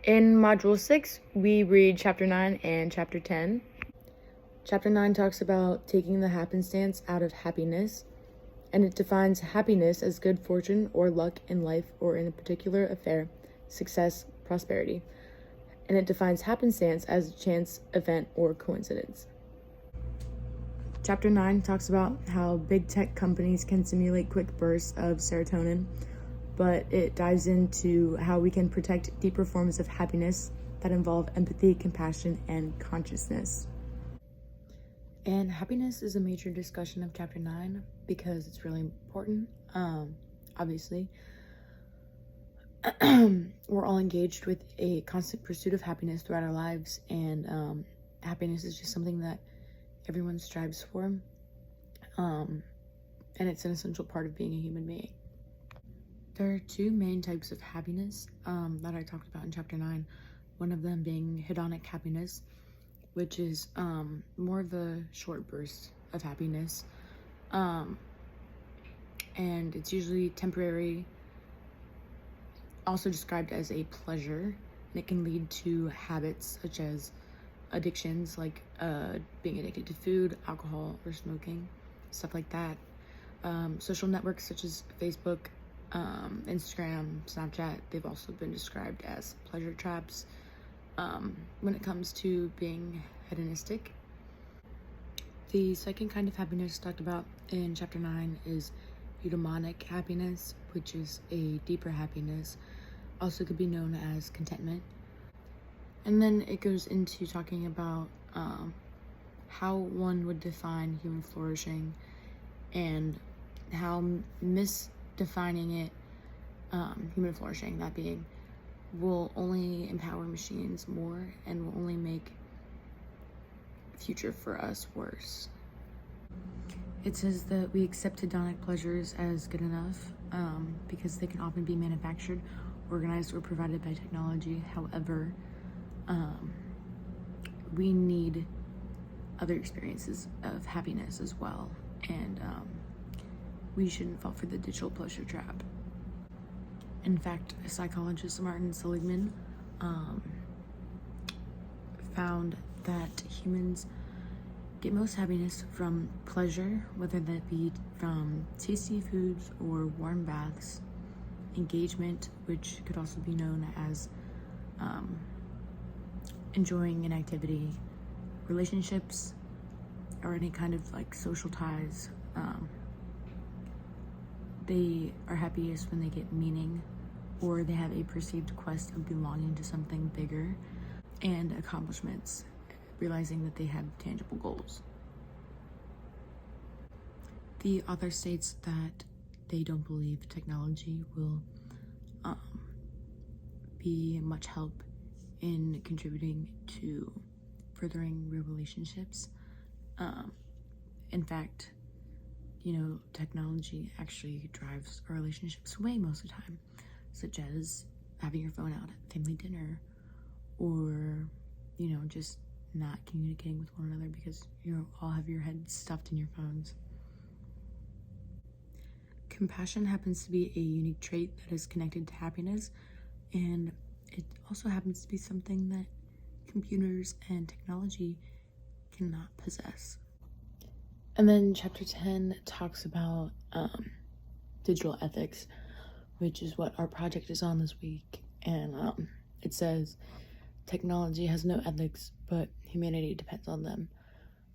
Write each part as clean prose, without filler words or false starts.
In Module 6, we read Chapter 9 and Chapter 10. Chapter 9 talks about taking the happenstance out of happiness, and it defines happiness as good fortune or luck in life or in a particular affair, success, prosperity. And it defines happenstance as a chance, event, or coincidence. Chapter 9 talks about how big tech companies can simulate quick bursts of serotonin, but it dives into how we can protect deeper forms of happiness that involve empathy, compassion, and consciousness. And happiness is a major discussion of Chapter 9 because it's really important. Obviously, we're all engaged with a constant pursuit of happiness throughout our lives, and happiness is just something that everyone strives for, and it's an essential part of being a human being. There are two main types of happiness that I talked about in Chapter 9, one of them being hedonic happiness, which is more of a short burst of happiness, and it's usually temporary, also described as a pleasure, and it can lead to habits such as addictions like being addicted to food, alcohol, or smoking, stuff like that. Social networks such as Facebook, Instagram, Snapchat, they've also been described as pleasure traps when it comes to being hedonistic. The second kind of happiness talked about in Chapter 9 is eudaimonic happiness, which is a deeper happiness, also could be known as contentment. And then it goes into talking about how one would define human flourishing and how misdefining it, human flourishing, that being, will only empower machines more and will only make the future for us worse. It says that we accept hedonic pleasures as good enough because they can often be manufactured, organized, or provided by technology. However, we need other experiences of happiness as well, and we shouldn't fall for the digital pleasure trap. In fact, psychologist Martin Seligman found that humans get most happiness from pleasure, whether that be from tasty foods or warm baths, engagement, which could also be known as enjoying an activity, relationships, or any kind of like social ties. They are happiest when they get meaning, or they have a perceived quest of belonging to something bigger, and accomplishments, realizing that they have tangible goals. The author states that they don't believe technology will be much help in contributing to furthering real relationships. In fact, technology actually drives our relationships away most of the time, such as having your phone out at family dinner, or just not communicating with one another because you all have your heads stuffed in your phones. Compassion happens to be a unique trait that is connected to happiness, and it also happens to be something that computers and technology cannot possess. And then Chapter 10 talks about digital ethics, which is what our project is on this week. And it says, technology has no ethics, but humanity depends on them.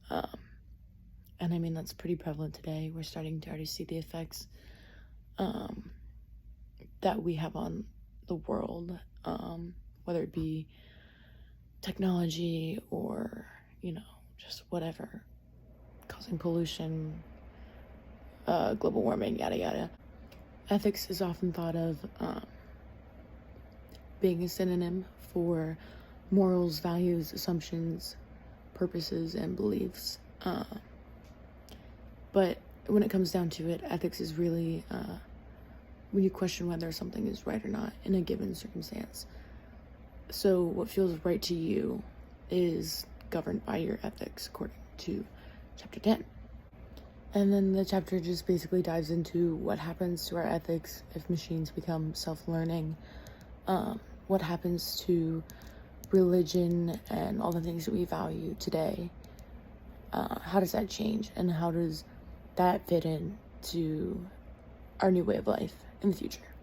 And I mean, that's pretty prevalent today. We're starting to already see the effects that we have on the world, whether it be technology or, just whatever, causing pollution, global warming, yada yada. Ethics is often thought of being a synonym for morals, values, assumptions, purposes, and beliefs. But when it comes down to it, ethics is really when you question whether something is right or not in a given circumstance. So what feels right to you is governed by your ethics, according to Chapter 10. And then the chapter just basically dives into what happens to our ethics if machines become self-learning, what happens to religion and all the things that we value today? How does that change, and how does that fit in to our new way of life in the future?